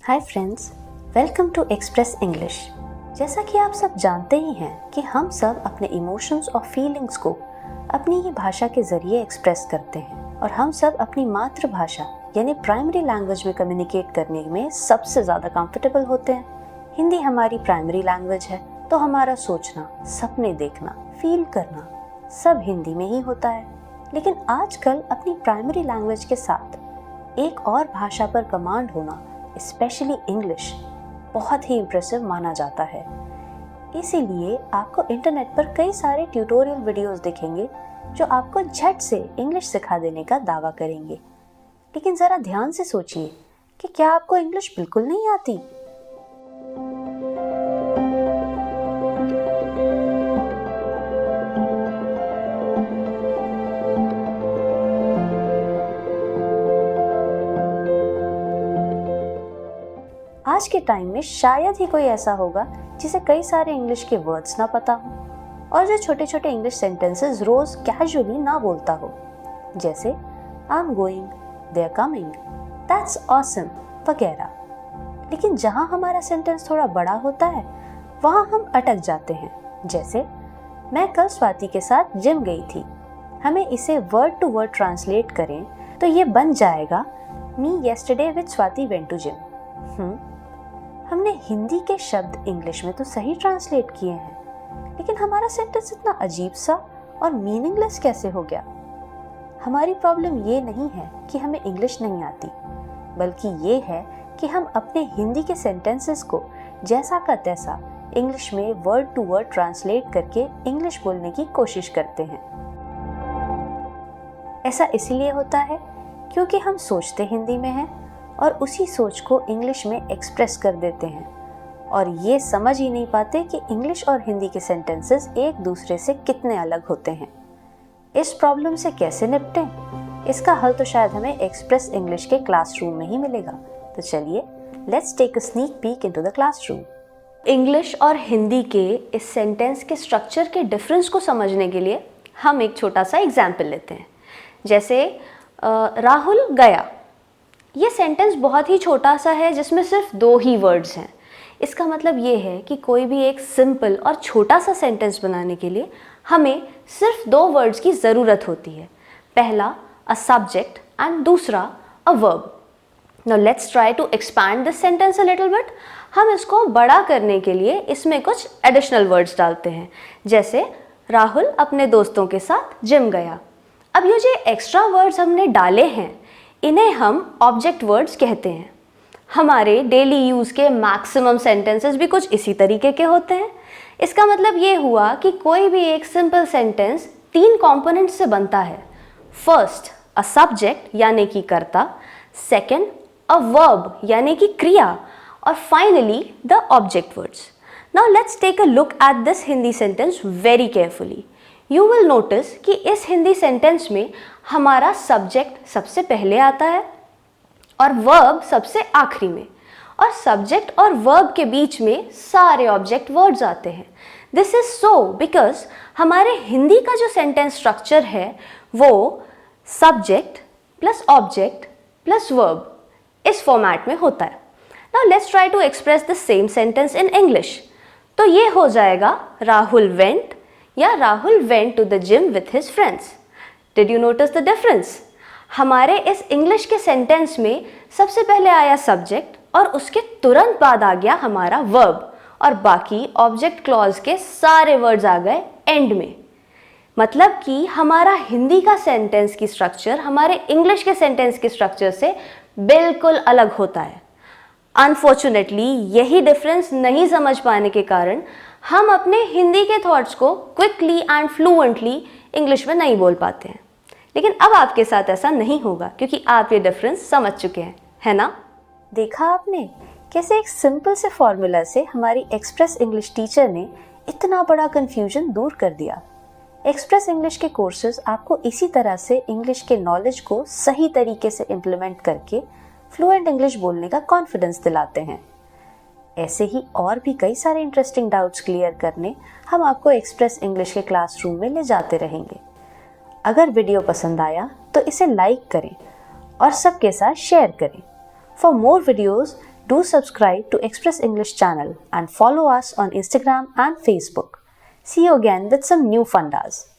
Hi friends, welcome to Express English. जैसा कि आप सब जानते ही हैं कि हम सब अपने इमोशंस और फीलिंग्स को अपनी ही भाषा के ज़रिए एक्सप्रेस करते हैं और हम सब अपनी मातृभाषा यानी प्राइमरी लैंग्वेज में कम्युनिकेट करने में सबसे ज़्यादा कंफर्टेबल होते हैं। हिंदी हमारी प्राइमरी लैंग्वेज है तो हमारा सोचना, सपने देखना, फील करना सब हिंदी में ही होता है। लेकिन आजकल अपनी प्राइमरी लैंग्वेज के साथ एक और भाषा पर कमांड होना, स्पेशली इंग्लिश, बहुत ही इम्प्रेसिव माना जाता है। इसीलिए आपको इंटरनेट पर कई सारे ट्यूटोरियल वीडियोस दिखेंगे जो आपको झट से इंग्लिश सिखा देने का दावा करेंगे। लेकिन ज़रा ध्यान से सोचिए कि क्या आपको इंग्लिश बिल्कुल नहीं आती? आज के टाइम में शायद ही कोई ऐसा होगा जिसे कई सारे इंग्लिश के वर्ड्स ना पता हो और जो छोटे छोटे इंग्लिश सेंटेंसेस रोज कैजुअली ना बोलता हो, जैसे I am going, they are coming, that's awesome वगैरह। लेकिन जहाँ हमारा सेंटेंस थोड़ा बड़ा होता है वहाँ हम अटक जाते हैं। जैसे मैं कल स्वाति के साथ जिम गई थी। हमें इसे वर्ड टू वर्ड ट्रांसलेट करें तो ये बन जाएगा me yesterday with Swati went to gym. हमने हिंदी के शब्द इंग्लिश में तो सही ट्रांसलेट किए हैं, लेकिन हमारा सेंटेंस इतना अजीब सा और मीनिंगलेस कैसे हो गया? हमारी प्रॉब्लम ये नहीं है कि हमें इंग्लिश नहीं आती, बल्कि ये है कि हम अपने हिंदी के सेंटेंसेस को जैसा का तैसा इंग्लिश में वर्ड टू वर्ड ट्रांसलेट करके इंग्लिश बोलने की कोशिश करते हैं। ऐसा इसलिए होता है क्योंकि हम सोचते हिंदी में हैं और उसी सोच को इंग्लिश में एक्सप्रेस कर देते हैं और ये समझ ही नहीं पाते कि इंग्लिश और हिंदी के सेंटेंसेस एक दूसरे से कितने अलग होते हैं। इस प्रॉब्लम से कैसे निपटें? इसका हल तो शायद हमें एक्सप्रेस इंग्लिश के क्लासरूम में ही मिलेगा। तो चलिए, let's take a sneak peek into the classroom. English और हिंदी के इस सेंटेंस के स्ट्रक्चर के डिफरेंस को समझने के लिए हम एक छोटा सा एग्जाम्पल लेते हैं। जैसे राहुल गया। ये सेंटेंस बहुत ही छोटा सा है जिसमें सिर्फ 2 ही वर्ड्स हैं। इसका मतलब ये है कि कोई भी एक सिंपल और छोटा सा सेंटेंस बनाने के लिए हमें सिर्फ 2 वर्ड्स की ज़रूरत होती है। पहला अ सब्जेक्ट एंड दूसरा a verb. Now let's try to expand this sentence a little bit. हम इसको बड़ा करने के लिए इसमें कुछ एडिशनल वर्ड्स डालते हैं। जैसे राहुल अपने दोस्तों के साथ जिम गया। अब ये जो एक्स्ट्रा वर्ड्स हमने डाले हैं इन्हें हम ऑब्जेक्ट वर्ड्स कहते हैं। हमारे डेली यूज़ के मैक्सिमम सेंटेंसेस भी कुछ इसी तरीके के होते हैं। इसका मतलब ये हुआ कि कोई भी एक सिंपल सेंटेंस 3 कंपोनेंट्स से बनता है। फर्स्ट अ सब्जेक्ट यानी कि कर्ता, सेकंड अ वर्ब यानी कि क्रिया, और finally the object words. Now let's take a look at this Hindi sentence very carefully. You will notice कि इस हिंदी सेंटेंस में हमारा सब्जेक्ट सबसे पहले आता है और वर्ब सबसे आखिरी में, और सब्जेक्ट और वर्ब के बीच में सारे ऑब्जेक्ट वर्ड्स आते हैं। दिस इज सो बिकॉज हमारे हिंदी का जो सेंटेंस स्ट्रक्चर है वो subject plus object plus verb इस फॉर्मेट में होता है। Now let's try to express the same sentence in English. तो ये हो जाएगा राहुल वेंट या Rahul went to the gym with his friends. Did you notice the difference? हमारे इस इंग्लिश के सेंटेंस में सबसे पहले आया सब्जेक्ट और उसके तुरंत बाद आ गया हमारा वर्ब, और बाकी ऑब्जेक्ट क्लॉज के सारे वर्ड्स आ गए एंड में। मतलब कि हमारा हिंदी का सेंटेंस की स्ट्रक्चर हमारे इंग्लिश के सेंटेंस के स्ट्रक्चर से बिल्कुल अलग होता है। अनफॉर्चुनेटली यही डिफरेंस नहीं समझ पाने के कारण हम अपने हिंदी के थॉट्स को क्विकली एंड फ्लुएंटली इंग्लिश में नहीं बोल पाते हैं। लेकिन अब आपके साथ ऐसा नहीं होगा क्योंकि आप ये डिफरेंस समझ चुके हैं, है ना? देखा आपने कैसे एक सिंपल से फॉर्मूला से हमारी एक्सप्रेस इंग्लिश टीचर ने इतना बड़ा कंफ्यूजन दूर कर दिया। एक्सप्रेस इंग्लिश के कोर्सेज आपको इसी तरह से इंग्लिश के नॉलेज को सही तरीके से इम्प्लीमेंट करके फ्लुएंट इंग्लिश बोलने का कॉन्फिडेंस दिलाते हैं। ऐसे ही और भी कई सारे इंटरेस्टिंग डाउट्स क्लियर करने हम आपको एक्सप्रेस इंग्लिश के क्लासरूम में ले जाते रहेंगे। अगर वीडियो पसंद आया तो इसे लाइक करें और सबके साथ शेयर करें। For more videos Do subscribe to Express English channel and follow us on Instagram and Facebook. See you again with some new fundas.